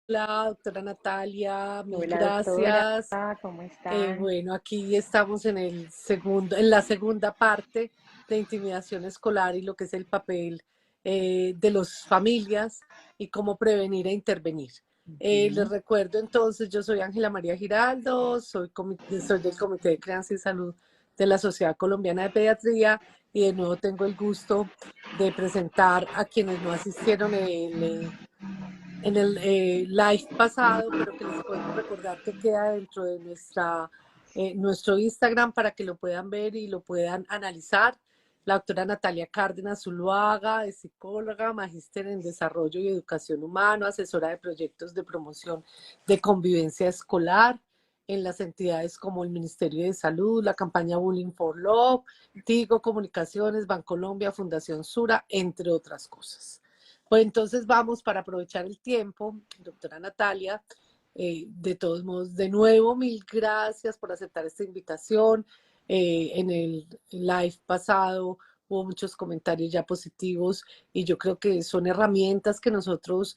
Hola, doctora Natalia, mil Hola doctora, gracias. ¿cómo están? Bueno, aquí estamos en la segunda parte de intimidación escolar y lo que es el papel de las familias y cómo prevenir e intervenir. Les Ujú. recuerdo entonces, yo soy Ángela María Giraldo, soy del Comité de Crianza y Salud de la Sociedad Colombiana de Pediatría y de nuevo tengo el gusto de presentar a quienes no asistieron en el live pasado, pero que les podemos recordar que queda dentro de nuestro Instagram para que lo puedan ver y lo puedan analizar. La doctora Natalia Cárdenas Zuluaga es psicóloga, magíster en desarrollo y educación humana, asesora de proyectos de promoción de convivencia escolar en las entidades como el Ministerio de Salud, la campaña Bullying for Love, Tigo Comunicaciones, Bancolombia, Fundación Sura, entre otras cosas. Pues entonces vamos para aprovechar el tiempo, doctora Natalia. De todos modos, de nuevo, mil gracias por aceptar esta invitación. En el live pasado hubo muchos comentarios ya positivos y yo creo que son herramientas que nosotros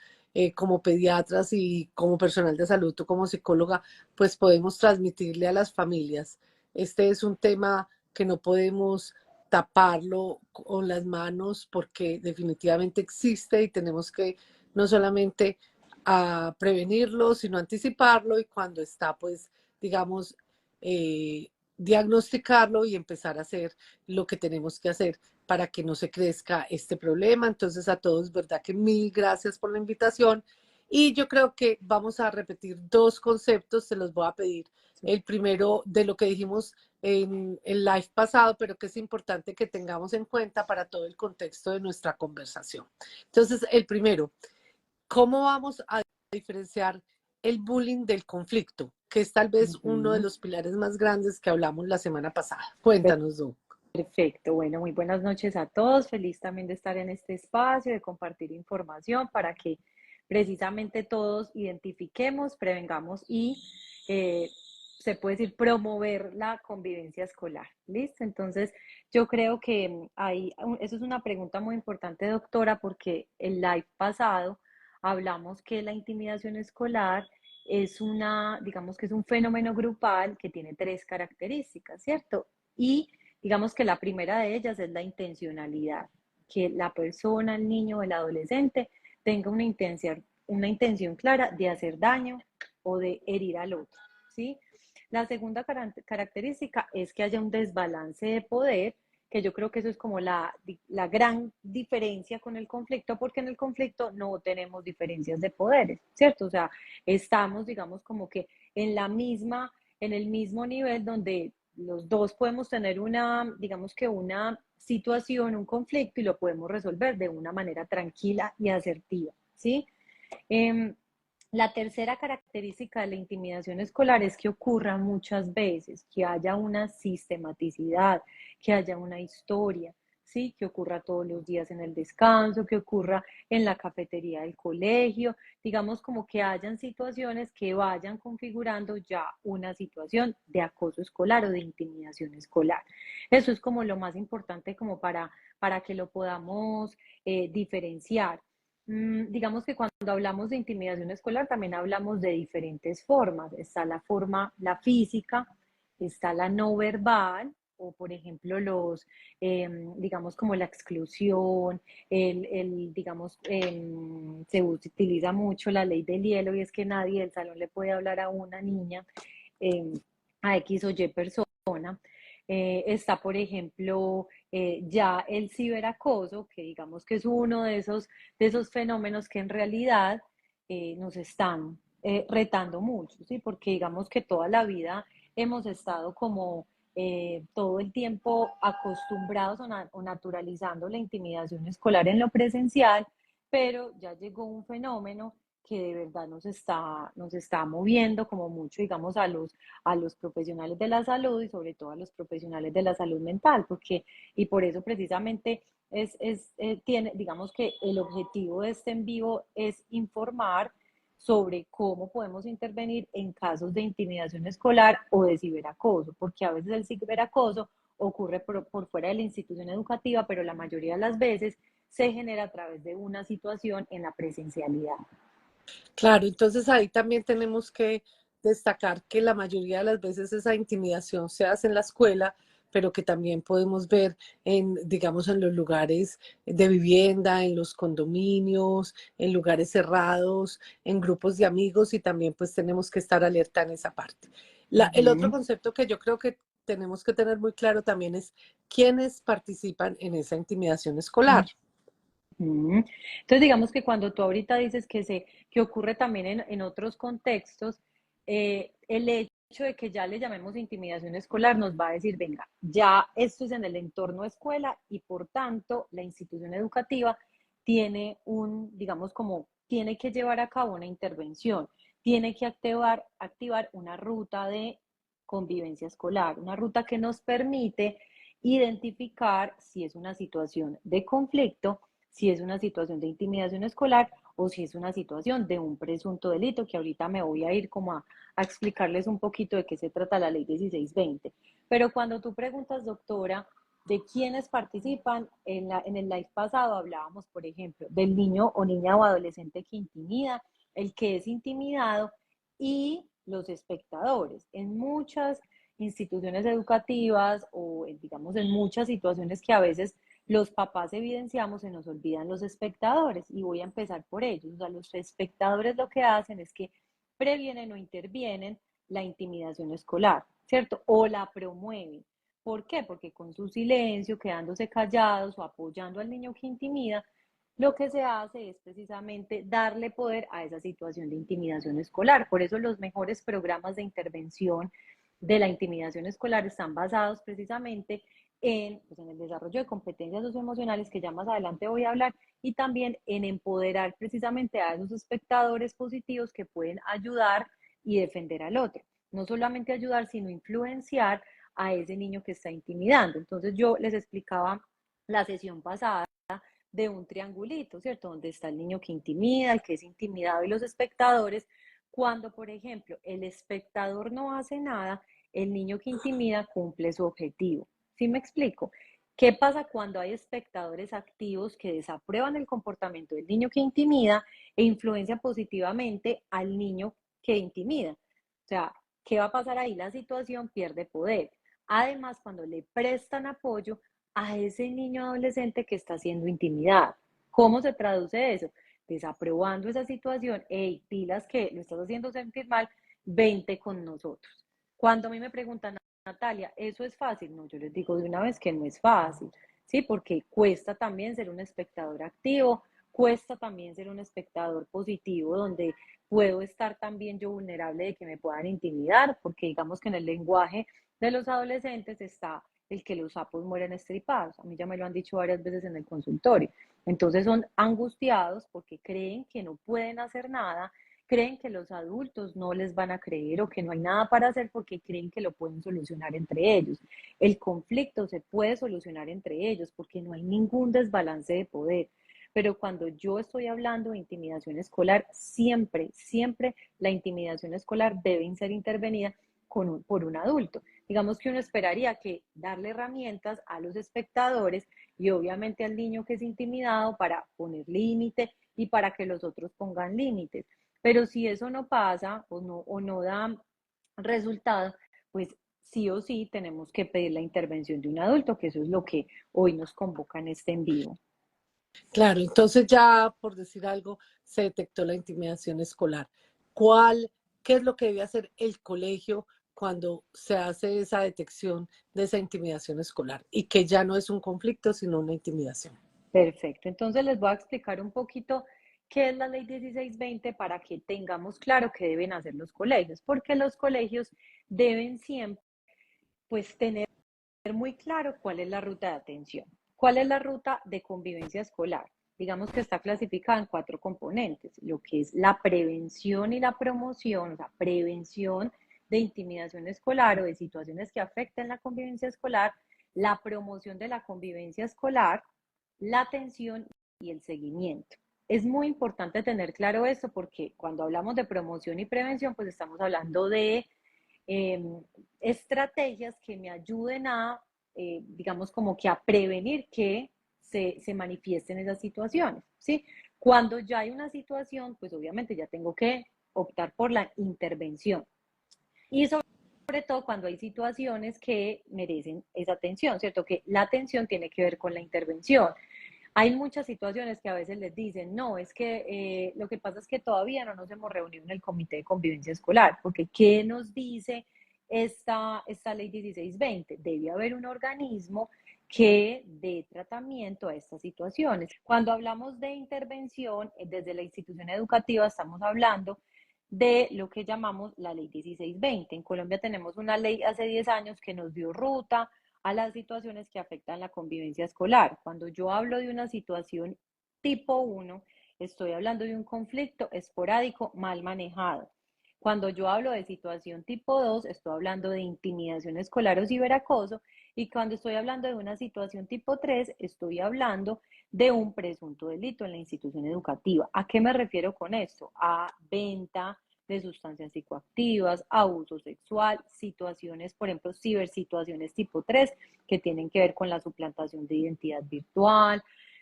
como pediatras y como personal de salud, tú como psicóloga, pues podemos transmitirle a las familias. Este es un tema que no podemos taparlo con las manos porque definitivamente existe y tenemos que no solamente prevenirlo, sino anticiparlo y cuando está, pues, digamos, diagnosticarlo y empezar a hacer lo que tenemos que hacer para que no se crezca este problema. Entonces a todos, verdad que mil gracias por la invitación y yo creo que vamos a repetir dos conceptos, se los voy a pedir. El primero de lo que dijimos en el live pasado, pero que es importante que tengamos en cuenta para todo el contexto de nuestra conversación. Entonces, el primero, ¿cómo vamos a diferenciar el bullying del conflicto? Que es tal vez uno de Ujú. los pilares más grandes que hablamos la semana pasada. Cuéntanos, Du. Perfecto, bueno, muy buenas noches a todos. Feliz también de estar en este espacio, de compartir información para que precisamente todos identifiquemos, prevengamos y eh, se puede decir promover la convivencia escolar. ¿Listo? Entonces, yo creo que eso es una pregunta muy importante, doctora, porque el live pasado hablamos que la intimidación escolar es digamos que es un fenómeno grupal que tiene tres características, ¿cierto? Y digamos que la primera de ellas es la intencionalidad, que la persona, el niño o el adolescente tenga una intención clara de hacer daño o de herir al otro, ¿sí? La segunda característica es que haya un desbalance de poder, que yo creo que eso es como la gran diferencia con el conflicto, porque en el conflicto no tenemos diferencias de poderes, ¿cierto? O sea, estamos, digamos, como que en en el mismo nivel donde los dos podemos tener digamos que una situación, un conflicto y lo podemos resolver de una manera tranquila y asertiva, ¿sí? Eh, la tercera característica de la intimidación escolar es que ocurra muchas veces, que haya una sistematicidad, que haya una historia, ¿sí? Que ocurra todos los días en el descanso, que ocurra en la cafetería del colegio, digamos como que hayan situaciones que vayan configurando ya una situación de acoso escolar o de intimidación escolar. Eso es como lo más importante como para que lo podamos diferenciar. Digamos que cuando hablamos de intimidación escolar también hablamos de diferentes formas. Está la forma, la física, está la no verbal, o por ejemplo digamos como la exclusión, digamos, se utiliza mucho la ley del hielo y es que nadie del salón le puede hablar a una niña eh, a X o Y persona. Está, por ejemplo, ya el ciberacoso, que digamos que es uno de esos fenómenos que en realidad nos están retando mucho, ¿sí? Porque digamos que toda la vida hemos estado como todo el tiempo acostumbrados o naturalizando la intimidación escolar en lo presencial, pero ya llegó un fenómeno que de verdad nos está moviendo como mucho, digamos, a los profesionales de la salud y sobre todo a los profesionales de la salud mental, porque, y por eso precisamente tiene, digamos que el objetivo de este en vivo es informar sobre cómo podemos intervenir en casos de intimidación escolar o de ciberacoso, porque a veces el ciberacoso ocurre por fuera de la institución educativa, pero la mayoría de las veces se genera a través de una situación en la presencialidad. Claro, entonces ahí también tenemos que destacar que la mayoría de las veces esa intimidación se hace en la escuela, pero que también podemos ver en, digamos, en los lugares de vivienda, en los condominios, en lugares cerrados, en grupos de amigos y también pues tenemos que estar alerta en esa parte. El otro Ujú, concepto que yo creo que tenemos que tener muy claro también es quiénes participan en esa intimidación escolar. ujú. Entonces, digamos que cuando tú ahorita dices que ocurre también en otros contextos, el hecho de que ya le llamemos intimidación escolar nos va a decir, venga, ya esto es en el entorno escuela y por tanto la institución educativa tiene digamos como, tiene que llevar a cabo una intervención, tiene que activar una ruta de convivencia escolar, una ruta que nos permite identificar si es una situación de conflicto, si es una situación de intimidación escolar o si es una situación de un presunto delito, que ahorita me voy a ir como a explicarles un poquito de qué se trata la ley 1620. Pero cuando tú preguntas, doctora, de quiénes participan, en el live pasado hablábamos, por ejemplo, del niño o niña o adolescente que intimida, el que es intimidado y los espectadores. En muchas instituciones educativas o digamos en muchas situaciones que a veces los papás evidenciamos, se nos olvidan los espectadores y voy a empezar por ellos. O sea, los espectadores lo que hacen es que previenen o intervienen la intimidación escolar, ¿cierto? O la promueven. ¿Por qué? Porque con su silencio, quedándose callados o apoyando al niño que intimida, lo que se hace es precisamente darle poder a esa situación de intimidación escolar. Por eso los mejores programas de intervención de la intimidación escolar están basados precisamente pues en el desarrollo de competencias socioemocionales, que ya más adelante voy a hablar, y también en empoderar precisamente a esos espectadores positivos que pueden ayudar y defender al otro. No solamente ayudar, sino influenciar a ese niño que está intimidando. Entonces yo les explicaba la sesión pasada de un triangulito, ¿cierto? Donde está el niño que intimida, el que es intimidado y los espectadores. Cuando, por ejemplo, el espectador no hace nada, el niño que intimida cumple su objetivo. ¿Sí me explico? ¿Qué pasa cuando hay espectadores activos que desaprueban el comportamiento del niño que intimida e influencian positivamente al niño que intimida? O sea, ¿qué va a pasar ahí? La situación pierde poder. Además, cuando le prestan apoyo a ese niño adolescente que está siendo intimidado. ¿Cómo se traduce eso? Desaprobando esa situación, hey, pilas que lo estás haciendo sentir mal, vente con nosotros. Cuando a mí me preguntan, Natalia, ¿eso es fácil? No, yo les digo de una vez que no es fácil, ¿sí? Porque cuesta también ser un espectador activo, cuesta también ser un espectador positivo, donde puedo estar también yo vulnerable de que me puedan intimidar, porque digamos que en el lenguaje de los adolescentes está el que los sapos mueren estripados. A mí ya me lo han dicho varias veces en el consultorio. Entonces son angustiados porque creen que no pueden hacer nada, creen que los adultos no les van a creer o que no hay nada para hacer porque creen que lo pueden solucionar entre ellos. El conflicto se puede solucionar entre ellos porque no hay ningún desbalance de poder. Pero cuando yo estoy hablando de intimidación escolar, siempre, siempre la intimidación escolar debe ser intervenida por un adulto. Digamos que uno esperaría que darle herramientas a los espectadores y obviamente al niño que es intimidado para poner límite y para que los otros pongan límites. Pero si eso no pasa o no da resultado, pues sí o sí tenemos que pedir la intervención de un adulto, que eso es lo que hoy nos convoca en este en vivo. Claro, entonces ya por decir algo, se detectó la intimidación escolar. ¿Cuál, qué es lo que debe hacer el colegio cuando se hace esa detección de esa intimidación escolar y que ya no es un conflicto, sino una intimidación? Perfecto. Entonces les voy a explicar un poquito qué es la ley 1620 para que tengamos claro qué deben hacer los colegios, porque los colegios deben siempre pues tener muy claro cuál es la ruta de atención, cuál es la ruta de convivencia escolar. Digamos que está clasificada en cuatro componentes, lo que es la prevención y la promoción, o sea, prevención de intimidación escolar o de situaciones que afecten la convivencia escolar, la promoción de la convivencia escolar, la atención y el seguimiento. Es muy importante tener claro esto porque cuando hablamos de promoción y prevención, pues estamos hablando de eh, estrategias que me ayuden a, digamos, como que a prevenir que se manifiesten esas situaciones, ¿sí? Cuando ya hay una situación, pues obviamente ya tengo que optar por la intervención. Y sobre todo cuando hay situaciones que merecen esa atención, ¿cierto? Que la atención tiene que ver con la intervención. Hay muchas situaciones que a veces les dicen, no, es que lo que pasa es que todavía no nos hemos reunido en el Comité de Convivencia Escolar, porque ¿qué nos dice esta ley 1620? Debe haber un organismo que dé tratamiento a estas situaciones. Cuando hablamos de intervención desde la institución educativa, estamos hablando de lo que llamamos la ley 1620. En Colombia tenemos una ley hace 10 años que nos dio ruta a las situaciones que afectan la convivencia escolar. Cuando yo hablo de una situación tipo 1, estoy hablando de un conflicto esporádico mal manejado. Cuando yo hablo de situación tipo 2, estoy hablando de intimidación escolar o ciberacoso. Y cuando estoy hablando de una situación tipo 3, estoy hablando de un presunto delito en la institución educativa. ¿A qué me refiero con esto? A venta de sustancias psicoactivas, abuso sexual, situaciones, por ejemplo, cibersituaciones tipo 3, que tienen que ver con la suplantación de identidad virtual,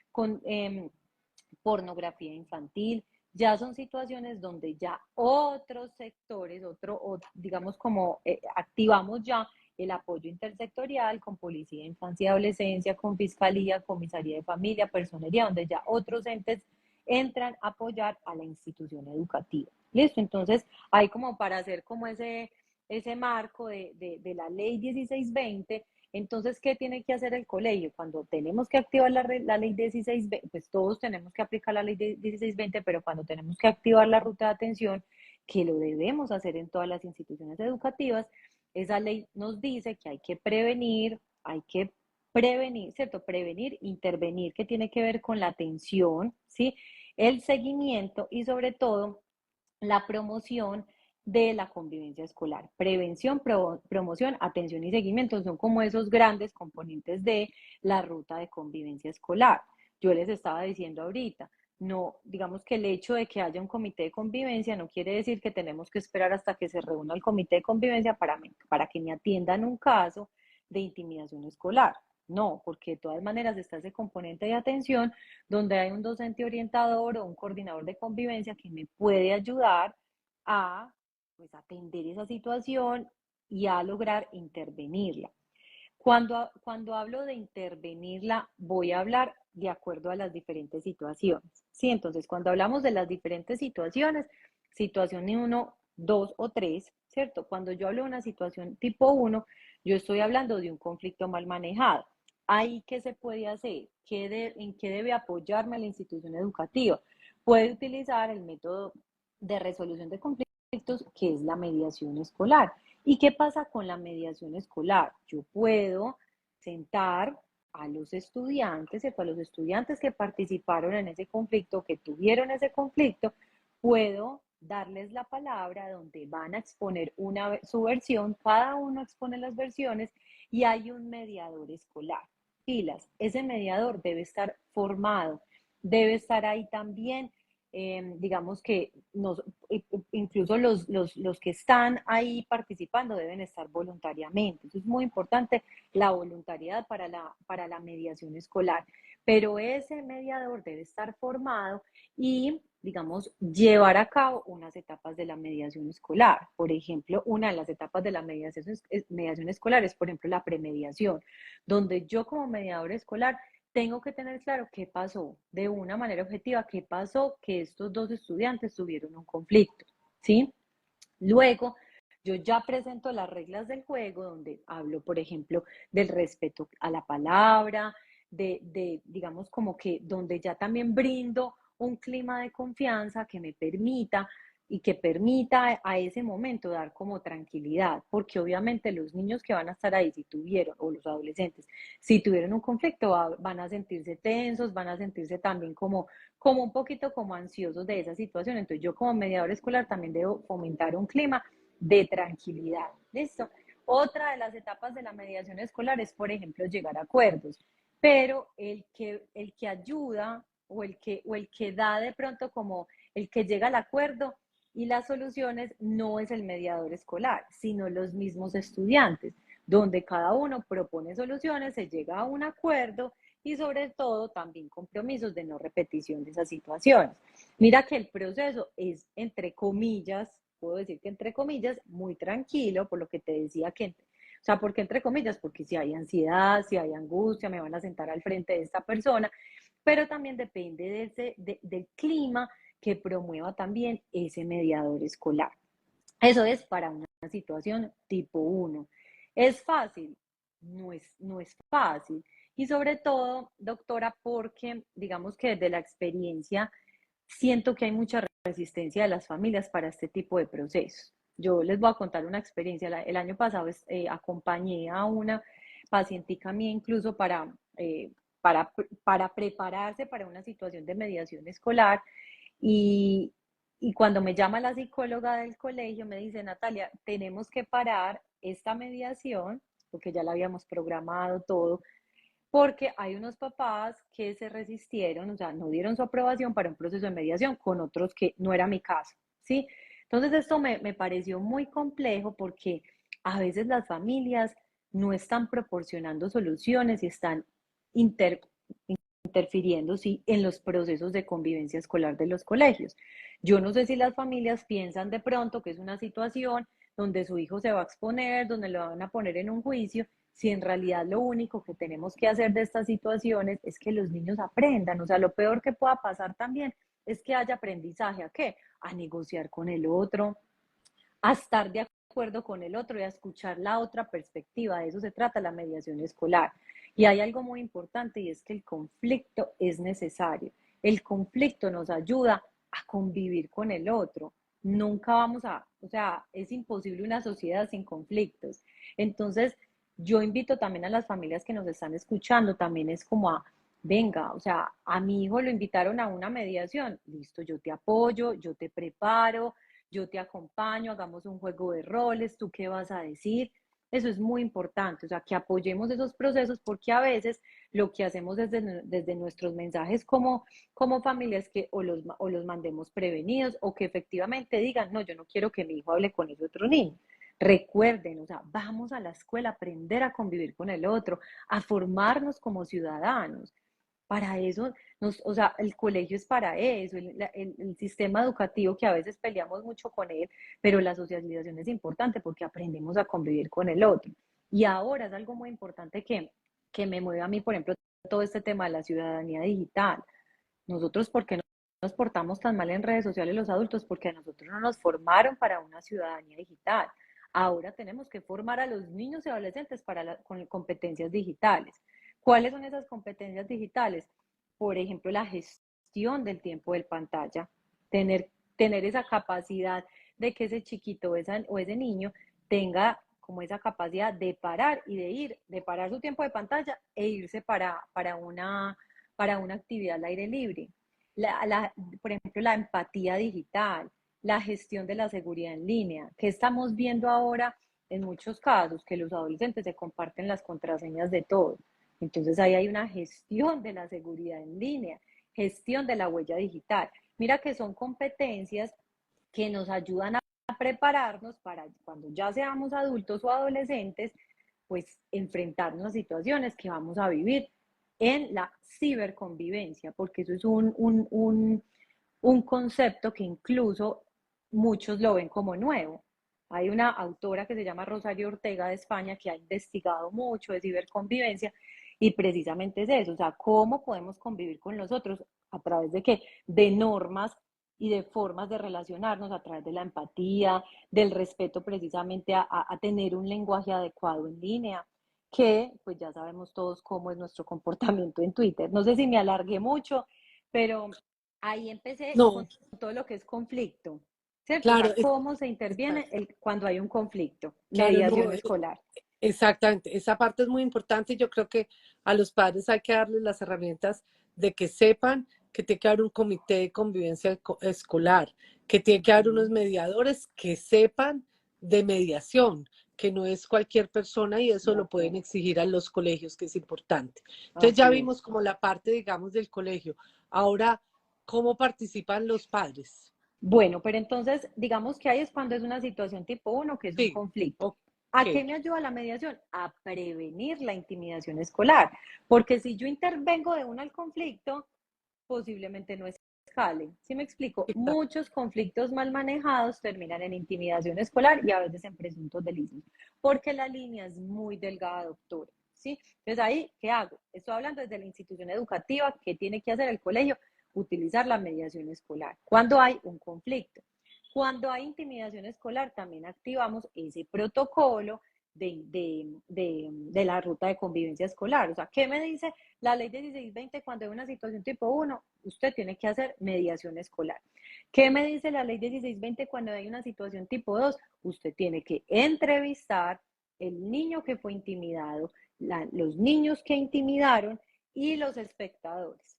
con pornografía infantil. Ya son situaciones donde ya otros sectores, digamos como activamos ya el apoyo intersectorial con Policía de Infancia y Adolescencia, con Fiscalía, Comisaría de Familia, Personería, donde ya otros entes entran a apoyar a la institución educativa. ¿Listo? Entonces, hay como para hacer como ese marco de la ley 1620. Entonces, ¿qué tiene que hacer el colegio? Cuando tenemos que activar la ley 1620, pues todos tenemos que aplicar la ley 1620, pero cuando tenemos que activar la ruta de atención, que lo debemos hacer en todas las instituciones educativas, esa ley nos dice que hay que prevenir, ¿cierto? Prevenir, intervenir, que tiene que ver con la atención, ¿sí? El seguimiento y sobre todo la promoción de la convivencia escolar. Prevención, promoción, atención y seguimiento son como esos grandes componentes de la ruta de convivencia escolar. Yo les estaba diciendo ahorita, no, digamos que el hecho de que haya un comité de convivencia no quiere decir que tenemos que esperar hasta que se reúna el comité de convivencia para que me atiendan un caso de intimidación escolar. No, porque de todas maneras está ese componente de atención donde hay un docente orientador o un coordinador de convivencia que me puede ayudar a pues, atender esa situación y a lograr intervenirla. Cuando hablo de intervenirla, voy a hablar de acuerdo a las diferentes situaciones. ¿Sí? Entonces, cuando hablamos de las diferentes situaciones, situación 1, 2 o 3, ¿cierto? Cuando yo hablo de una situación tipo 1, yo estoy hablando de un conflicto mal manejado. ¿Ahí qué se puede hacer? ¿En qué debe apoyarme la institución educativa? Puede utilizar el método de resolución de conflictos, que es la mediación escolar. ¿Y qué pasa con la mediación escolar? Yo puedo sentar a los estudiantes, ¿cierto? A los estudiantes que participaron en ese conflicto, que tuvieron ese conflicto, puedo darles la palabra donde van a exponer su versión, cada uno expone las versiones y hay un mediador escolar. Pilas, ese mediador debe estar formado, debe estar ahí también digamos que incluso los que están ahí participando deben estar voluntariamente. Eso es muy importante, la voluntariedad para la mediación escolar. Pero ese mediador debe estar formado y, digamos, llevar a cabo unas etapas de la mediación escolar. Por ejemplo, una de las etapas de la mediación escolar es, por ejemplo, la premediación, donde yo como mediador escolar tengo que tener claro qué pasó de una manera objetiva, qué pasó que estos dos estudiantes tuvieron un conflicto, ¿sí? Luego, yo ya presento las reglas del juego, donde hablo, por ejemplo, del respeto a la palabra, digamos, como que donde ya también brindo un clima de confianza que me permita y que permita a ese momento dar como tranquilidad, porque obviamente los niños que van a estar ahí, si tuvieron, o los adolescentes, si tuvieron un conflicto, van a sentirse tensos, van a sentirse también como un poquito como ansiosos de esa situación. Entonces yo como mediador escolar también debo fomentar un clima de tranquilidad. ¿Listo? Otra de las etapas de la mediación escolar es, por ejemplo, llegar a acuerdos, pero el que ayuda o el que da de pronto como el que llega al acuerdo y las soluciones no es el mediador escolar, sino los mismos estudiantes, donde cada uno propone soluciones, se llega a un acuerdo y sobre todo también compromisos de no repetición de esas situaciones. Mira que el proceso es, entre comillas, puedo decir que entre comillas, muy tranquilo, por lo que te decía que, o sea, ¿por qué entre comillas? Porque si hay ansiedad, si hay angustia, me van a sentar al frente de esta persona, pero también depende del clima que promueva también ese mediador escolar. Eso es para una situación tipo 1. ¿Es fácil? No es fácil. Y sobre todo, doctora, porque digamos que desde la experiencia siento que hay mucha resistencia de las familias para este tipo de procesos. Yo les voy a contar una experiencia. El año pasado acompañé a una pacientica mía incluso para, para prepararse para una situación de mediación escolar y, y cuando me llama la psicóloga del colegio, me dice, Natalia, tenemos que parar esta mediación, porque ya la habíamos programado todo, porque hay unos papás que se resistieron, o sea, no dieron su aprobación para un proceso de mediación con otros que no era mi caso, ¿sí? Entonces esto me pareció muy complejo porque a veces las familias no están proporcionando soluciones y están inter, interfiriendo, sí, en los procesos de convivencia escolar de los colegios. Yo no sé si las familias piensan de pronto que es una situación donde su hijo se va a exponer, donde lo van a poner en un juicio, si en realidad lo único que tenemos que hacer de estas situaciones es que los niños aprendan. O sea, lo peor que pueda pasar también es que haya aprendizaje. ¿A qué? A negociar con el otro, a estar de acuerdo con el otro y a escuchar la otra perspectiva. De eso se trata la mediación escolar. Y hay algo muy importante y es que el conflicto es necesario. El conflicto nos ayuda a convivir con el otro. Nunca vamos a, o sea, es imposible una sociedad sin conflictos. Entonces, yo invito también a las familias que nos están escuchando, también es como a, venga, o sea, a mi hijo lo invitaron a una mediación, listo, yo te apoyo, yo te preparo, yo te acompaño, hagamos un juego de roles, ¿tú qué vas a decir? Eso es muy importante, o sea, que apoyemos esos procesos porque a veces lo que hacemos desde nuestros mensajes como familias que o los mandemos prevenidos o que efectivamente digan, no, yo no quiero que mi hijo hable con ese otro niño. Recuerden, o sea, vamos a la escuela a aprender a convivir con el otro, a formarnos como ciudadanos. Para eso, o sea, el colegio es para eso, el sistema educativo que a veces peleamos mucho con él, pero la socialización es importante porque aprendemos a convivir con el otro. Y ahora es algo muy importante que me mueve a mí, por ejemplo, todo este tema de la ciudadanía digital. Nosotros, ¿por qué nos portamos tan mal en redes sociales los adultos? Porque a nosotros no nos formaron para una ciudadanía digital. Ahora tenemos que formar a los niños y adolescentes con competencias digitales. ¿Cuáles son esas competencias digitales? Por ejemplo, la gestión del tiempo de pantalla, tener esa capacidad de que ese chiquito o ese niño tenga como esa capacidad de parar y de parar su tiempo de pantalla e irse para una actividad al aire libre. Por ejemplo, la empatía digital, la gestión de la seguridad en línea, que estamos viendo ahora en muchos casos, que los adolescentes se comparten las contraseñas de todo. Entonces ahí hay una gestión de la seguridad en línea, gestión de la huella digital. Mira que son competencias que nos ayudan a prepararnos para cuando ya seamos adultos o adolescentes, pues enfrentarnos a situaciones que vamos a vivir en la ciberconvivencia, porque eso es un concepto que incluso muchos lo ven como nuevo. Hay una autora que se llama Rosario Ortega de España que ha investigado mucho de ciberconvivencia y precisamente es eso, o sea, cómo podemos convivir con los otros a través de qué, de normas y de formas de relacionarnos a través de la empatía, del respeto precisamente a tener un lenguaje adecuado en línea, que pues ya sabemos todos cómo es nuestro comportamiento en Twitter. No sé si me alargué mucho, pero ahí empecé No, con todo lo que es conflicto, ¿cierto? O claro, sea, cómo se exacto, interviene cuando hay un conflicto, claro, mediación no, escolar. exactamente. Esa parte es muy importante y yo creo que a los padres hay que darles las herramientas de que sepan que tiene que haber un comité de convivencia escolar, que tiene que haber unos Ujú. mediadores que sepan de mediación, que no es cualquier persona y eso De lo pueden acuerdo, exigir a los colegios, que es importante. Entonces ya así vimos es. como la parte, digamos, del colegio. Ahora, ¿cómo participan los padres? Bueno, pero entonces digamos que ahí es cuando es una situación tipo 1, que es un Sí, conflicto. ok. ¿A qué ¿Qué? me ayuda la mediación? A prevenir la intimidación escolar, porque si yo intervengo de una al conflicto, posiblemente no escale. ¿Sí me explico? Quizá. Muchos conflictos mal manejados terminan en intimidación escolar y a veces en presuntos delitos, porque la línea es muy delgada, doctora. ¿Sí? Entonces ahí, ¿qué hago? Estoy hablando desde la institución educativa, ¿qué tiene que hacer el colegio? Utilizar la mediación escolar. Cuando hay un conflicto. Cuando hay intimidación escolar, también activamos ese protocolo de la ruta de convivencia escolar. O sea, ¿qué me dice la ley 1620 cuando hay una situación tipo 1? Usted tiene que hacer mediación escolar. ¿Qué me dice la ley 1620 cuando hay una situación tipo 2? Usted tiene que entrevistar el niño que fue intimidado, los niños que intimidaron y los espectadores.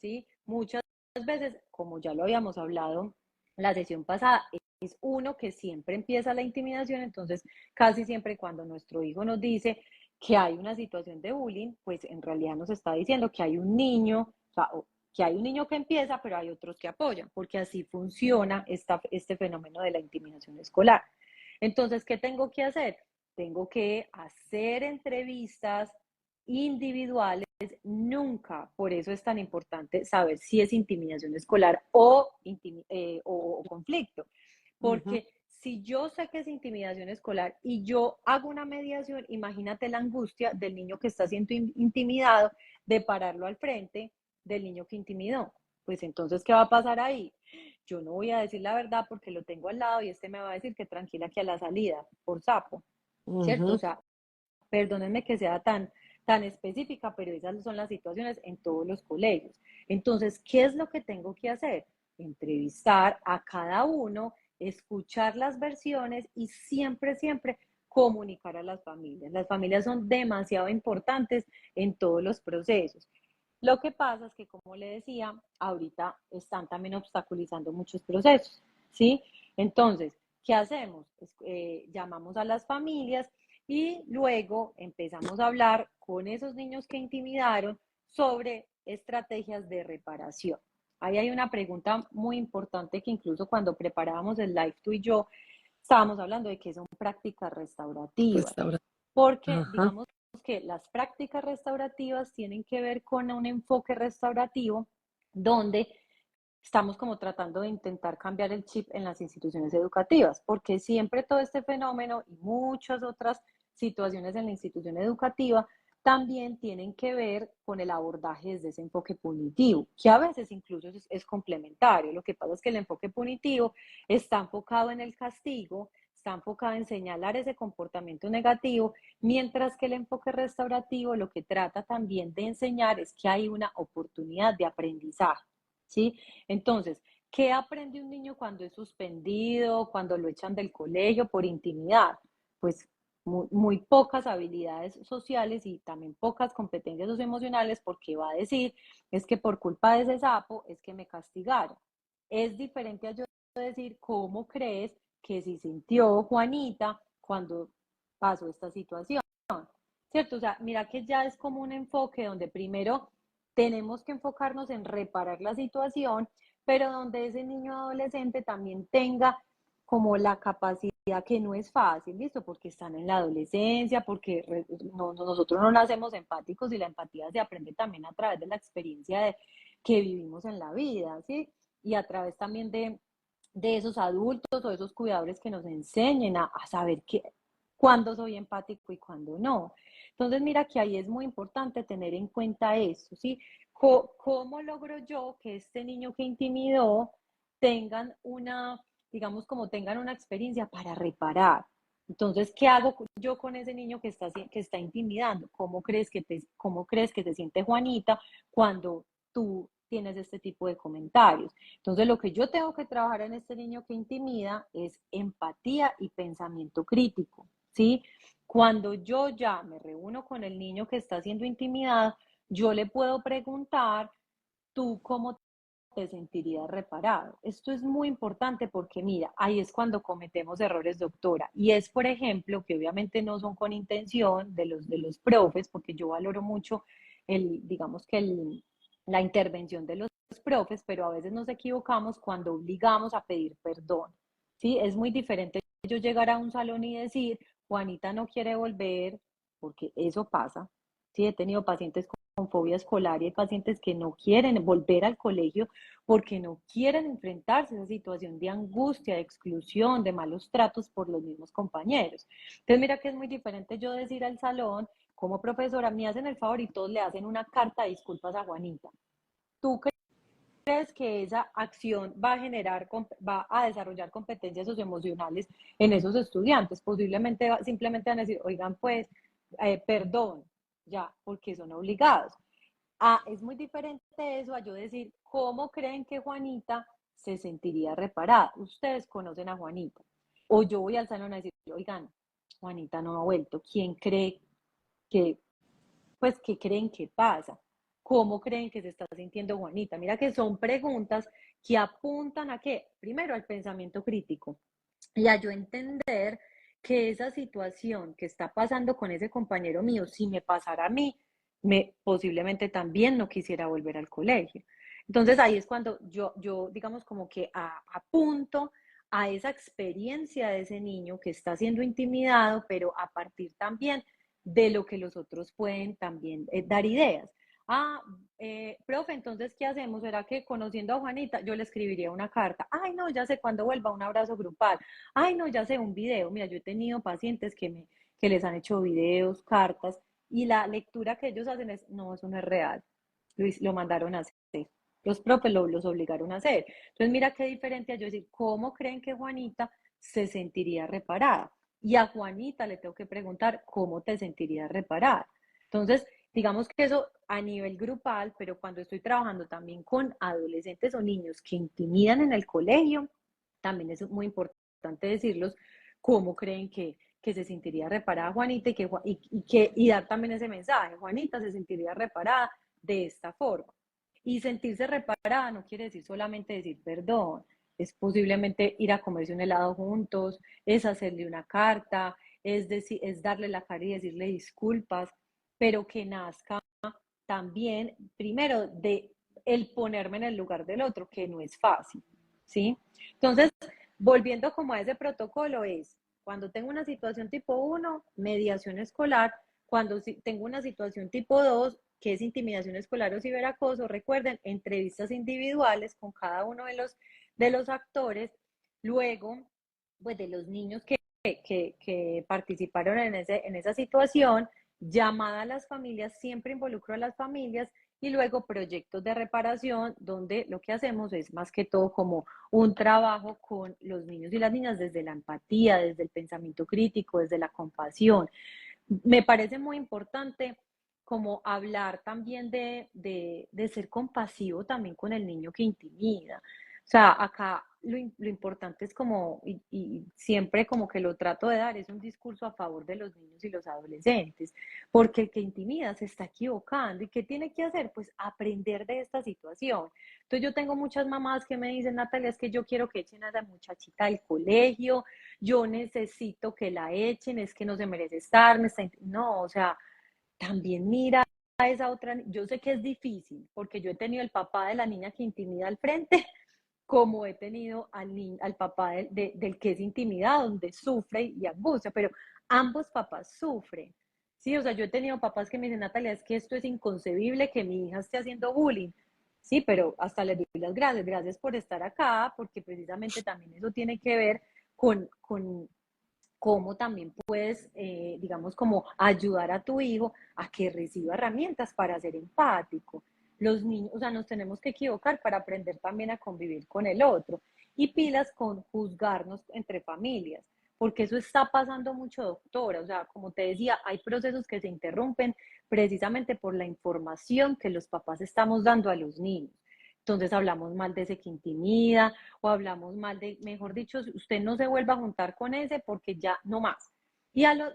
¿Sí? Muchas veces, como ya lo habíamos hablado la sesión pasada, es uno que siempre empieza la intimidación, entonces casi siempre cuando nuestro hijo nos dice que hay una situación de bullying, pues en realidad nos está diciendo que hay un niño, o sea, que hay un niño que empieza, pero hay otros que apoyan, porque así funciona este fenómeno de la intimidación escolar. Entonces, ¿qué tengo que hacer? Tengo que hacer entrevistas individuales. Nunca, por eso es tan importante saber si es intimidación escolar o conflicto, Ujú. porque si yo sé que es intimidación escolar y yo hago una mediación, imagínate la angustia del niño que está siendo intimidado de pararlo al frente del niño que intimidó. Pues entonces, ¿qué va a pasar ahí? Yo no voy a decir la verdad porque lo tengo al lado y este me va a decir que tranquila que a la salida, por sapo, ¿cierto? O Ujú. sea, perdónenme que sea tan específica, pero esas son las situaciones en todos los colegios. Entonces, ¿qué es lo que tengo que hacer? Entrevistar a cada uno, escuchar las versiones y siempre, siempre comunicar a las familias. Las familias son demasiado importantes en todos los procesos. Lo que pasa es que, como le decía, ahorita están también obstaculizando muchos procesos, ¿sí? Entonces, ¿qué hacemos? Pues, llamamos a las familias y luego empezamos a hablar con esos niños que intimidaron sobre estrategias de reparación. Ahí hay una pregunta muy importante que incluso cuando preparábamos el live tú y yo estábamos hablando de que son prácticas restaurativas, Restaurante. porque Ajá. digamos que las prácticas restaurativas tienen que ver con un enfoque restaurativo donde estamos como tratando de intentar cambiar el chip en las instituciones educativas, porque siempre todo este fenómeno y muchas otras situaciones en la institución educativa también tienen que ver con el abordaje desde ese enfoque punitivo, que a veces incluso es complementario. Lo que pasa es que el enfoque punitivo está enfocado en el castigo, está enfocado en señalar ese comportamiento negativo, mientras que el enfoque restaurativo lo que trata también de enseñar es que hay una oportunidad de aprendizaje, ¿sí? Entonces, ¿qué aprende un niño cuando es suspendido, cuando lo echan del colegio por intimidad? Pues muy pocas habilidades sociales y también pocas competencias socioemocionales, porque va a decir, es que por culpa de ese sapo es que me castigaron. Es diferente a yo decir, ¿cómo crees que se sintió Juanita cuando pasó esta situación? ¿Cierto? O sea, mira que ya es como un enfoque donde primero tenemos que enfocarnos en reparar la situación, pero donde ese niño adolescente también tenga como la capacidad, que no es fácil, ¿listo? Porque están en la adolescencia, porque nosotros no nacemos empáticos y la empatía se aprende también a través de la experiencia que vivimos en la vida, ¿sí? Y a través también de esos adultos o esos cuidadores que nos enseñen a saber cuándo soy empático y cuándo no. Entonces, mira que ahí es muy importante tener en cuenta eso, ¿sí? ¿Cómo logro yo que este niño que intimidó tengan digamos, como tengan una experiencia para reparar? Entonces, ¿qué hago yo con ese niño que está intimidando? ¿Cómo crees que se siente Juanita cuando tú tienes este tipo de comentarios? Entonces, lo que yo tengo que trabajar en este niño que intimida es empatía y pensamiento crítico, ¿sí? Cuando yo ya me reúno con el niño que está siendo intimidado, yo le puedo preguntar, ¿tú cómo te sentirías reparado? Esto es muy importante porque mira, ahí es cuando cometemos errores, doctora. Y es, por ejemplo, que obviamente no son con intención de los profes, porque yo valoro mucho digamos que la intervención de los profes, pero a veces nos equivocamos cuando obligamos a pedir perdón. ¿Sí? Es muy diferente yo llegar a un salón y decir, Juanita no quiere volver, porque eso pasa. Sí, he tenido pacientes con fobia escolar y hay pacientes que no quieren volver al colegio porque no quieren enfrentarse a esa situación de angustia, de exclusión, de malos tratos por los mismos compañeros. Entonces, mira que es muy diferente yo decir al salón, como profesora, me hacen el favor y todos le hacen una carta de disculpas a Juanita. ¿Tú crees que esa acción va a generar, va a desarrollar competencias socioemocionales en esos estudiantes? Posiblemente simplemente van a decir, oigan, pues, perdón, ya, porque son obligados. Es muy diferente eso a yo decir, ¿cómo creen que Juanita se sentiría reparada? Ustedes conocen a Juanita. O yo voy al salón a decir, oigan, Juanita no ha vuelto. ¿Quién cree que, pues, qué creen que pasa? ¿Cómo creen que se está sintiendo Juanita? Mira que son preguntas que apuntan a qué? Primero al pensamiento crítico y a yo entender que esa situación que está pasando con ese compañero mío, si me pasara a mí, posiblemente también no quisiera volver al colegio. Entonces ahí es cuando yo digamos, como que apunto a esa experiencia de ese niño que está siendo intimidado, pero a partir también de lo que los otros pueden también dar ideas. Profe, entonces, ¿qué hacemos? ¿Será que conociendo a Juanita yo le escribiría una carta? Ay, no, ya sé cuándo vuelva un abrazo grupal. Ay, no, ya sé un video. Mira, yo he tenido pacientes que les han hecho videos, cartas, y la lectura que ellos hacen es, no, eso no es real. Lo mandaron a hacer. Los profes los obligaron a hacer. Entonces, mira qué diferente a yo decir, ¿cómo creen que Juanita se sentiría reparada? Y a Juanita le tengo que preguntar, ¿cómo te sentirías reparada? Entonces, digamos que eso a nivel grupal, pero cuando estoy trabajando también con adolescentes o niños que intimidan en el colegio, también es muy importante decirlos cómo creen que se sentiría reparada Juanita y dar también ese mensaje. Juanita se sentiría reparada de esta forma. Y sentirse reparada no quiere decir solamente decir perdón, es posiblemente ir a comerse un helado juntos, es hacerle una carta, es darle la cara y decirle disculpas, pero que nazca también, primero, de el ponerme en el lugar del otro, que no es fácil, ¿sí? Entonces, volviendo como a ese protocolo es, cuando tengo una situación tipo 1, mediación escolar, cuando tengo una situación tipo 2, que es intimidación escolar o ciberacoso, recuerden, entrevistas individuales con cada uno de los actores, luego, pues de los niños que participaron en esa situación, llamada a las familias, siempre involucro a las familias y luego proyectos de reparación donde lo que hacemos es más que todo como un trabajo con los niños y las niñas desde la empatía, desde el pensamiento crítico, desde la compasión. Me parece muy importante como hablar también de ser compasivo también con el niño que intimida. O sea, acá lo importante es como, y siempre como que lo trato de dar, es un discurso a favor de los niños y los adolescentes, porque el que intimida se está equivocando. ¿Y qué tiene que hacer? Pues aprender de esta situación. Entonces yo tengo muchas mamás que me dicen, Natalia, es que yo quiero que echen a esa muchachita del colegio, yo necesito que la echen, es que no se merece estar, no, o sea, también mira a esa otra, yo sé que es difícil, porque yo he tenido el papá de la niña que intimida al frente, como he tenido al papá del que es intimidado, donde sufre y angustia, pero ambos papás sufren. Sí, o sea, yo he tenido papás que me dicen, Natalia, es que esto es inconcebible que mi hija esté haciendo bullying. Sí, pero hasta les doy las gracias, gracias por estar acá, porque precisamente también eso tiene que ver con cómo también puedes, digamos, como ayudar a tu hijo a que reciba herramientas para ser empático. Los niños, o sea, nos tenemos que equivocar para aprender también a convivir con el otro. Y pilas con juzgarnos entre familias, porque eso está pasando mucho, doctora. O sea, como te decía, hay procesos que se interrumpen precisamente por la información que los papás estamos dando a los niños. Entonces hablamos mal de ese que intimida o hablamos mal de, mejor dicho, usted no se vuelva a juntar con ese porque ya no más. Y a los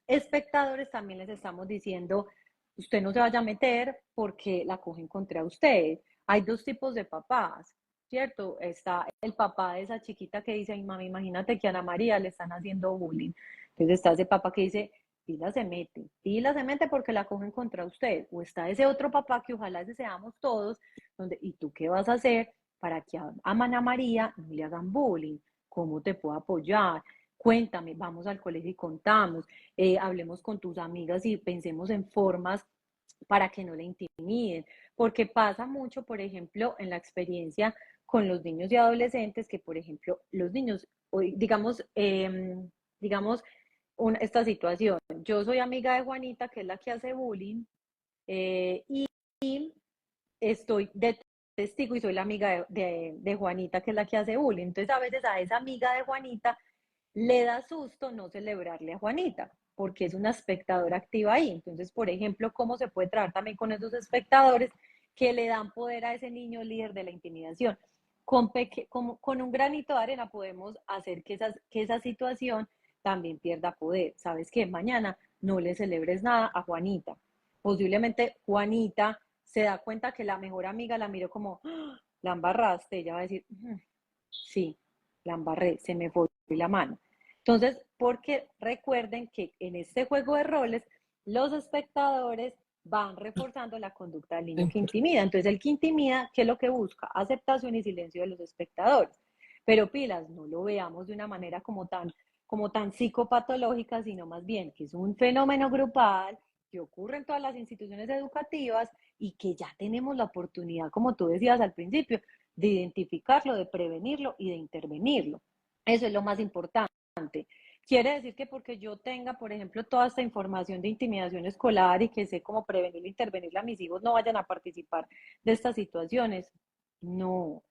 espectadores también les estamos diciendo, usted no se vaya a meter porque la cogen contra usted. Hay dos tipos de papás, ¿cierto? Está el papá de esa chiquita que dice, ay mami, imagínate que a Ana María le están haciendo bullying. Entonces está ese papá que dice, pila se mete porque la cogen contra usted. O está ese otro papá que ojalá ese seamos todos, donde, ¿y tú qué vas a hacer para que a Ana María no le hagan bullying? ¿cómo te puedo apoyar? Cuéntame, vamos al colegio y contamos, hablemos con tus amigas y pensemos en formas para que no le intimiden, porque pasa mucho, por ejemplo, en la experiencia con los niños y adolescentes, que por ejemplo, los niños, digamos esta situación, yo soy amiga de Juanita, que es la que hace bullying, y estoy de testigo y soy la amiga de Juanita, que es la que hace bullying. Entonces, a veces a esa amiga de Juanita le da susto no celebrarle a Juanita, porque es una espectadora activa ahí. Entonces, por ejemplo, ¿cómo se puede trabajar también con esos espectadores que le dan poder a ese niño líder de la intimidación? Con un granito de arena podemos hacer que esa situación también pierda poder. ¿Sabes qué? Mañana no le celebres nada a Juanita. Posiblemente Juanita se da cuenta que la mejor amiga la miró como, ¡ah! La embarraste, ella va a decir, sí, la embarré, se me fue la mano. Entonces, porque recuerden que en este juego de roles, los espectadores van reforzando la conducta del niño que intimida. Entonces, el que intimida, ¿qué es lo que busca? Aceptación y silencio de los espectadores. Pero pilas, no lo veamos de una manera como tan psicopatológica, sino más bien que es un fenómeno grupal que ocurre en todas las instituciones educativas y que ya tenemos la oportunidad, como tú decías al principio, de identificarlo, de prevenirlo y de intervenirlo. Eso es lo más importante. Quiere decir que porque yo tenga, por ejemplo, toda esta información de intimidación escolar y que sé cómo prevenir e intervenirla, a mis hijos no vayan a participar de estas situaciones. No.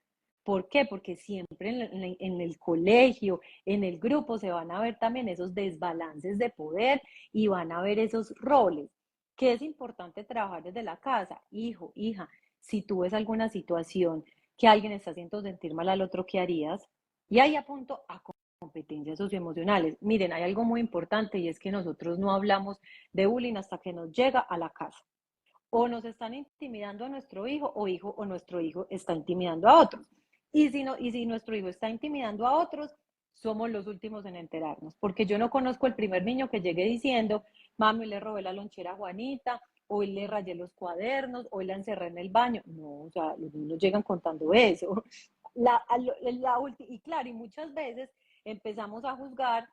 ¿Por qué? Porque siempre en el colegio, en el grupo, se van a ver también esos desbalances de poder y van a ver esos roles. ¿Qué es importante trabajar desde la casa? Hijo, hija, si tú ves alguna situación que alguien está haciendo sentir mal al otro, ¿qué harías? Y ahí apunto a competencias socioemocionales. Miren, hay algo muy importante y es que nosotros no hablamos de bullying hasta que nos llega a la casa. O nos están intimidando a nuestro hijo o nuestro hijo está intimidando a otros. Y si nuestro hijo está intimidando a otros, somos los últimos en enterarnos, porque yo no conozco el primer niño que llegue diciendo, mami, le robé la lonchera a Juanita, hoy le rayé los cuadernos, hoy la encerré en el baño. No, o sea, los niños llegan contando eso. Y claro, y muchas veces empezamos a juzgar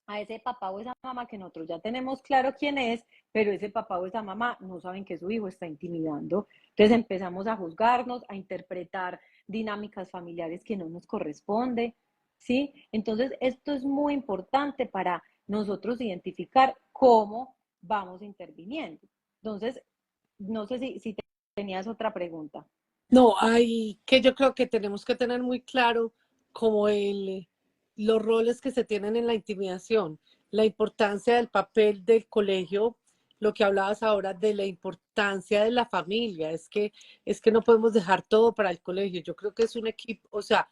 a ese papá o esa mamá que nosotros ya tenemos claro quién es, pero ese papá o esa mamá no saben que su hijo está intimidando. Entonces empezamos a juzgarnos, a interpretar dinámicas familiares que no nos corresponde, ¿sí? Entonces esto es muy importante para nosotros identificar cómo vamos interviniendo. Entonces, no sé si tenías otra pregunta. No, hay que yo creo que tenemos que tener muy claro como los roles que se tienen en la intimidación, la importancia del papel del colegio, lo que hablabas ahora de la importancia de la familia, es que no podemos dejar todo para el colegio. Yo creo que es un equipo, o sea,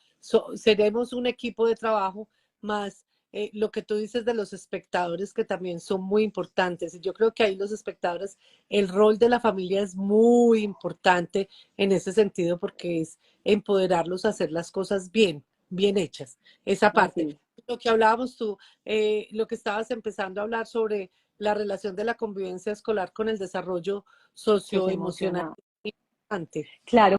seremos un equipo de trabajo más lo que tú dices de los espectadores que también son muy importantes. Y yo creo que ahí los espectadores, el rol de la familia es muy importante en ese sentido porque es empoderarlos a hacer las cosas bien, bien hechas, esa parte. Así, Lo que hablábamos tú, lo que estabas empezando a hablar sobre la relación de la convivencia escolar con el desarrollo socioemocional. socioemocional. Importante. Claro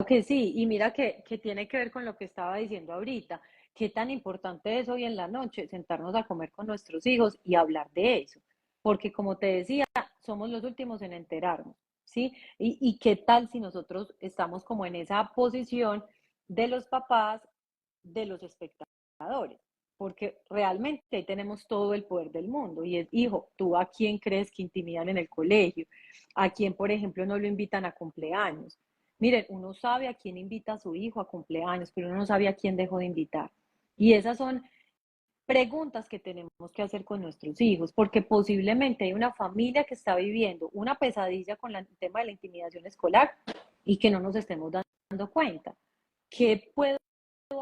que sí, y mira que tiene que ver con lo que estaba diciendo ahorita, qué tan importante es hoy en la noche sentarnos a comer con nuestros hijos y hablar de eso, porque como te decía, somos los últimos en enterarnos, ¿sí? Y qué tal si nosotros estamos como en esa posición de los papás, de los espectadores, porque realmente ahí tenemos todo el poder del mundo y es, hijo, ¿tú a quién crees que intimidan en el colegio? ¿A quién, por ejemplo, no lo invitan a cumpleaños? Miren, uno sabe a quién invita a su hijo a cumpleaños, pero uno no sabe a quién dejó de invitar. Y esas son preguntas que tenemos que hacer con nuestros hijos, porque posiblemente hay una familia que está viviendo una pesadilla con el tema de la intimidación escolar y que no nos estemos dando cuenta. ¿Qué puedo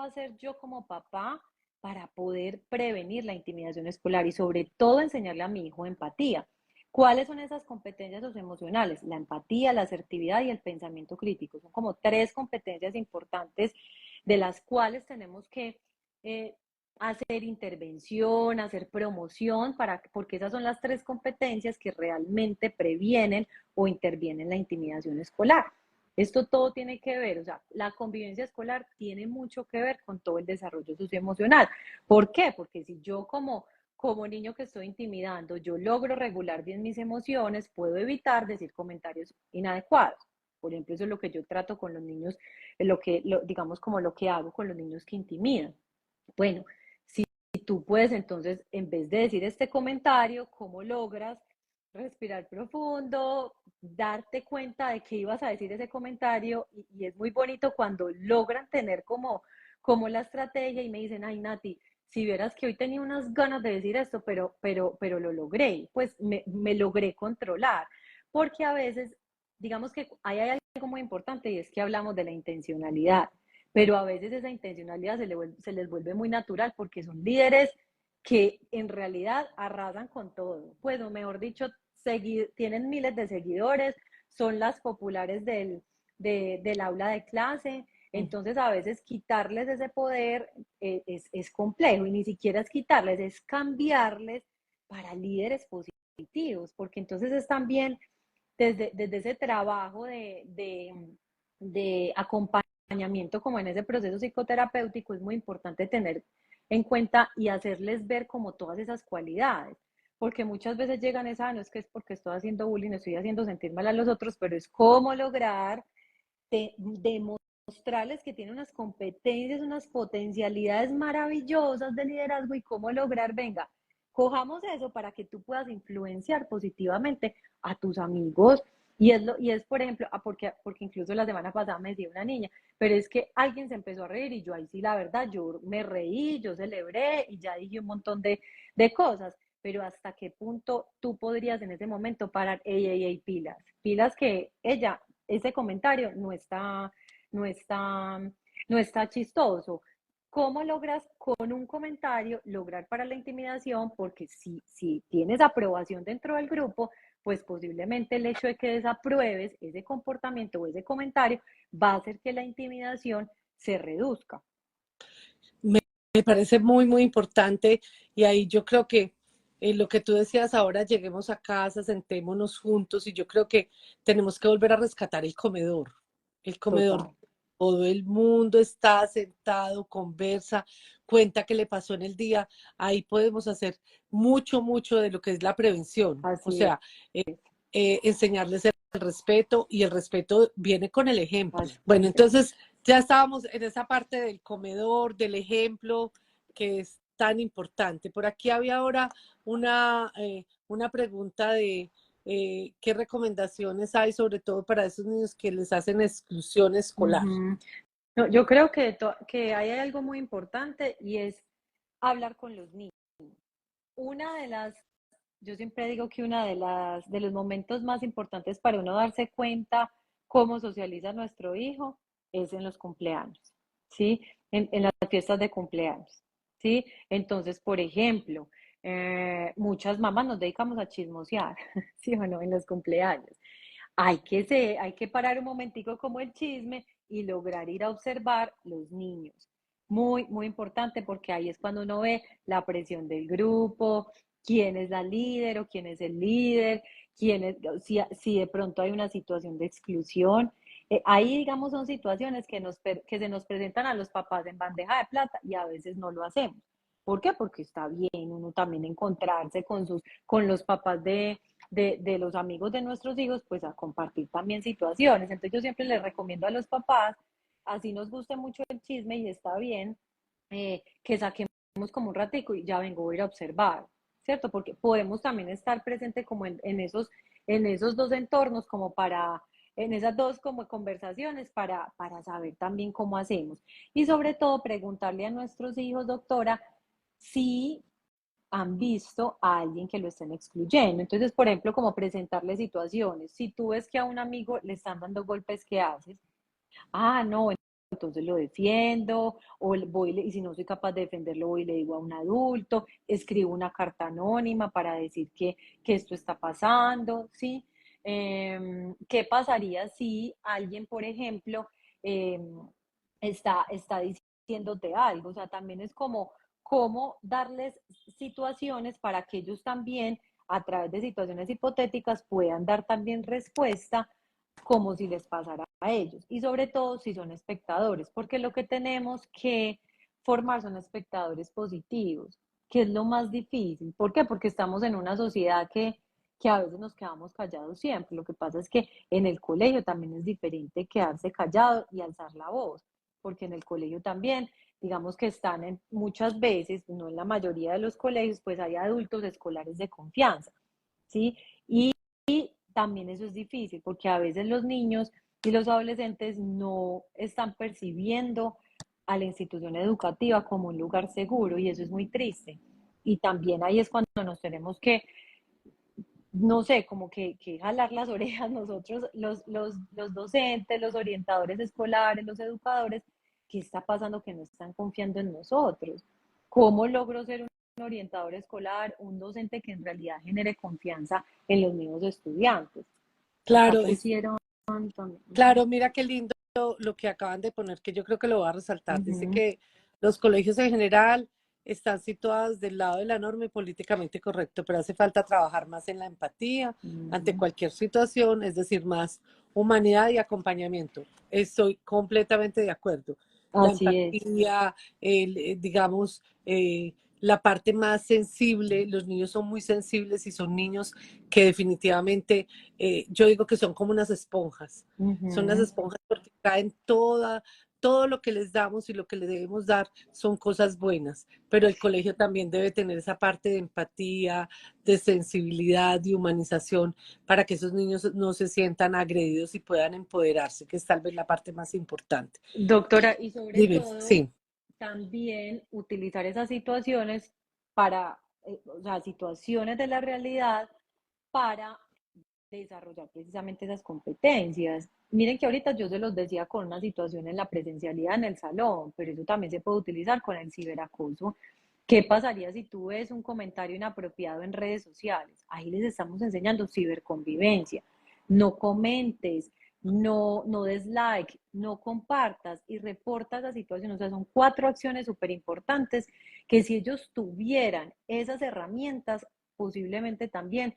hacer yo como papá para poder prevenir la intimidación escolar y sobre todo enseñarle a mi hijo empatía? ¿Cuáles son esas competencias socioemocionales? La empatía, la asertividad y el pensamiento crítico. Son como tres competencias importantes de las cuales tenemos que hacer intervención, hacer promoción, porque esas son las tres competencias que realmente previenen o intervienen la intimidación escolar. Esto todo tiene que ver, o sea, la convivencia escolar tiene mucho que ver con todo el desarrollo socioemocional. ¿Por qué? Porque si yo como niño que estoy intimidando, yo logro regular bien mis emociones, puedo evitar decir comentarios inadecuados. Por ejemplo, eso es lo que yo trato con los niños, digamos como lo que hago con los niños que intimidan. Bueno, si tú puedes entonces, en vez de decir este comentario, ¿cómo logras respirar profundo, darte cuenta de que ibas a decir ese comentario? Y es muy bonito cuando logran tener como la estrategia y me dicen, ay Nati, si vieras que hoy tenía unas ganas de decir esto, pero lo logré, pues me logré controlar, porque a veces, digamos que hay algo muy importante y es que hablamos de la intencionalidad, pero a veces esa intencionalidad se les vuelve muy natural porque son líderes que en realidad arrasan con todo, pues o mejor dicho, tienen miles de seguidores, son las populares del aula de clase, entonces a veces quitarles ese poder es complejo y ni siquiera es quitarles, es cambiarles para líderes positivos, porque entonces es también desde ese trabajo de acompañamiento como en ese proceso psicoterapéutico es muy importante tener en cuenta y hacerles ver como todas esas cualidades, porque muchas veces llegan esa, no es que es porque estoy haciendo bullying, estoy haciendo sentir mal a los otros, pero es cómo lograr demostrarles que tienen unas competencias, unas potencialidades maravillosas de liderazgo y cómo lograr, venga, cojamos eso para que tú puedas influenciar positivamente a tus amigos. Y es por ejemplo, porque incluso la semana pasada me decía una niña, pero es que alguien se empezó a reír y yo ahí sí, la verdad, yo me reí, yo celebré y ya dije un montón de cosas, pero hasta qué punto tú podrías en ese momento parar, ey, pilas, pilas que ese comentario no está, no está chistoso. ¿Cómo logras con un comentario lograr para la intimidación? Porque si tienes aprobación dentro del grupo, pues posiblemente el hecho de que desapruebes ese comportamiento o ese comentario va a hacer que la intimidación se reduzca. Me parece muy, muy importante y ahí yo creo que lo que tú decías ahora, lleguemos a casa, sentémonos juntos y yo creo que tenemos que volver a rescatar el comedor. El comedor, Total. todo el mundo está sentado, conversa, cuenta qué le pasó en el día. Ahí podemos hacer mucho, mucho de lo que es la prevención. O Así es. sea, enseñarles el respeto y el respeto viene con el ejemplo. Así Bueno, es. entonces ya estábamos en esa parte del comedor, del ejemplo, que es tan importante. Por aquí había ahora una pregunta de qué recomendaciones hay, sobre todo para esos niños que les hacen exclusión escolar. Ujú. No, yo creo que hay algo muy importante y es hablar con los niños. Una de las, yo siempre digo que de los momentos más importantes para uno darse cuenta cómo socializa nuestro hijo es en los cumpleaños, ¿sí? En las fiestas de cumpleaños, ¿sí? Entonces, por ejemplo, muchas mamás nos dedicamos a chismosear, ¿sí o no? En los cumpleaños. Hay que parar un momentico como el chisme y lograr ir a observar los niños. Muy, muy importante porque ahí es cuando uno ve la presión del grupo, quién es la líder o quién es el líder, si de pronto hay una situación de exclusión. Ahí, digamos, son situaciones que se nos presentan a los papás en bandeja de plata y a veces no lo hacemos. ¿Por qué? Porque está bien uno también encontrarse con los papás de los amigos de nuestros hijos, pues a compartir también situaciones. Entonces yo siempre les recomiendo a los papás, así nos guste mucho el chisme y está bien, que saquemos como un ratico y ya vengo a ir a observar, ¿cierto? Porque podemos también estar presente como en esos dos entornos, en esas dos como conversaciones para saber también cómo hacemos. Y sobre todo preguntarle a nuestros hijos, doctora, si han visto a alguien que lo estén excluyendo. Entonces, por ejemplo, como presentarle situaciones. Si tú ves que a un amigo le están dando golpes, ¿qué haces? Ah, no, entonces lo defiendo, o y si no soy capaz de defenderlo, voy y le digo a un adulto, escribo una carta anónima para decir que esto está pasando, ¿sí? ¿Qué pasaría si alguien, por ejemplo, está diciéndote algo? O sea, también es como cómo darles situaciones para que ellos también, a través de situaciones hipotéticas, puedan dar también respuesta como si les pasara ellos y sobre todo si son espectadores, porque lo que tenemos que formar son espectadores positivos, que es lo más difícil. ¿Por qué? Porque estamos en una sociedad que a veces nos quedamos callados siempre. Lo que pasa es que en el colegio también es diferente quedarse callado y alzar la voz, porque en el colegio también, digamos que están en, muchas veces, no en la mayoría de los colegios, pues hay adultos escolares de confianza, ¿sí? Y también eso es difícil, porque a veces los niños y los adolescentes no están percibiendo a la institución educativa como un lugar seguro y eso es muy triste. Y también ahí es cuando nos tenemos que, no sé, como que jalar las orejas nosotros, los docentes, los orientadores escolares, los educadores, ¿qué está pasando que no están confiando en nosotros? ¿Cómo logro ser un orientador escolar, un docente que en realidad genere confianza en los mismos estudiantes? Acá Claro, pusieron también. claro, mira qué lindo lo que acaban de poner, que yo creo que lo voy a resaltar. Dice Ujú, que los colegios en general están situados del lado de la norma y políticamente correcto, pero hace falta trabajar más en la empatía ante ujú. cualquier situación, es decir, más humanidad y acompañamiento. Estoy completamente de acuerdo. La Así es. empatía, digamos, la parte más sensible, los niños son muy sensibles y son niños que definitivamente yo digo que son como unas esponjas. Son las Ujú. esponjas porque caen todo lo que les damos y lo que les debemos dar son cosas buenas, pero el colegio también debe tener esa parte de empatía, de sensibilidad, de humanización, para que esos niños no se sientan agredidos y puedan empoderarse, que es tal vez la parte más importante. Doctora, y sobre Dime, todo, sí, también utilizar esas situaciones para, o sea, situaciones de la realidad para desarrollar precisamente esas competencias. Miren que ahorita yo se los decía con una situación en la presencialidad en el salón, pero eso también se puede utilizar con el ciberacoso. ¿Qué pasaría si tú ves un comentario inapropiado en redes sociales? Ahí les estamos enseñando ciberconvivencia. No comentes, no des like, no compartas y reportas la situación. O sea, son 4 acciones súper importantes que si ellos tuvieran esas herramientas, posiblemente también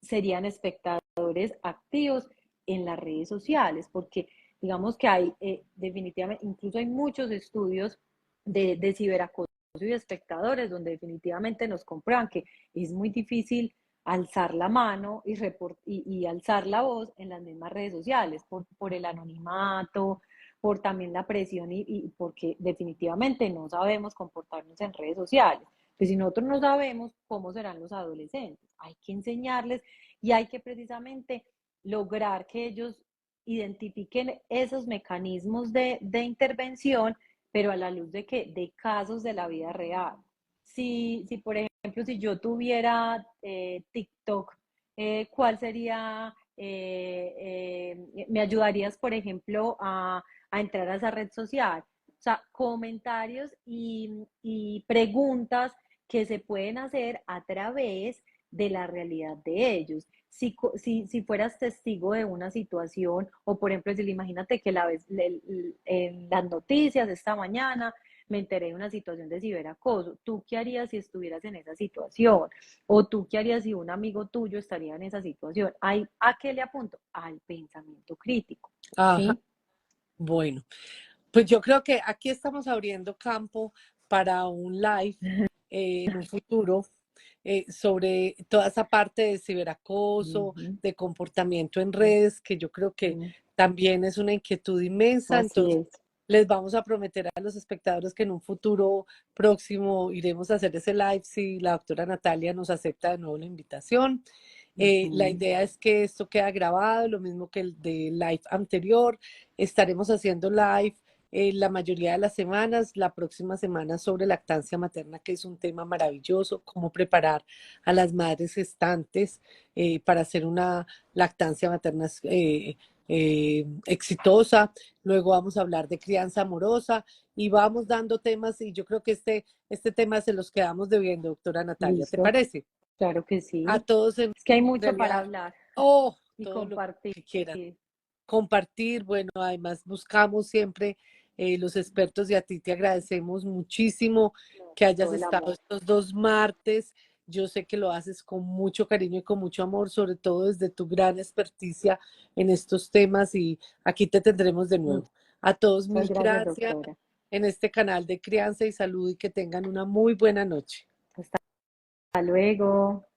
serían espectadores activos en las redes sociales, porque digamos que hay definitivamente, incluso hay muchos estudios de ciberacoso y de espectadores donde definitivamente nos comprueban que es muy difícil alzar la mano y alzar la voz en las mismas redes sociales por el anonimato, por también la presión y porque definitivamente no sabemos comportarnos en redes sociales. Pues si nosotros no sabemos cómo serán los adolescentes, hay que enseñarles y hay que precisamente lograr que ellos identifiquen esos mecanismos de intervención, pero a la luz de que de casos de la vida real. Si por ejemplo, si yo tuviera TikTok, ¿cuál sería, me ayudarías, por ejemplo, a entrar a esa red social? O sea, comentarios y preguntas que se pueden hacer a través de la realidad de ellos. Si fueras testigo de una situación, o por ejemplo, si imagínate que en las noticias esta mañana me enteré de una situación de ciberacoso, ¿tú qué harías si estuvieras en esa situación? ¿O tú qué harías si un amigo tuyo estaría en esa situación? ¿A qué le apunto? Al pensamiento crítico, ajá, ¿sí? bueno. Pues yo creo que aquí estamos abriendo campo para un live en un futuro sobre toda esa parte de ciberacoso, Ujú, de comportamiento en redes, que yo creo que ujú. también es una inquietud inmensa. Así Entonces, es. les vamos a prometer a los espectadores que en un futuro próximo iremos a hacer ese live si la doctora Natalia nos acepta de nuevo la invitación. La Ujú. idea es que esto queda grabado, lo mismo que el de live anterior. Estaremos haciendo live la mayoría de las semanas, la próxima semana sobre lactancia materna, que es un tema maravilloso, cómo preparar a las madres gestantes para hacer una lactancia materna exitosa. Luego vamos a hablar de crianza amorosa y vamos dando temas y yo creo que este tema se los quedamos debiendo, doctora Natalia. ¿Te Listo. parece? Claro que A sí. todos en Es que hay mucho para realidad, hablar oh, y todo lo compartir. que quieran compartir. Bueno, además buscamos siempre los expertos y a ti te agradecemos muchísimo No, que con hayas todo el estado amor. estos 2 martes. Yo sé que lo haces con mucho cariño y con mucho amor, sobre todo desde tu gran experticia en estos temas y aquí te tendremos de nuevo. A todos Muchas mil gracias, gracias doctora. en este canal de Crianza y Salud y que tengan una muy buena noche. Hasta luego.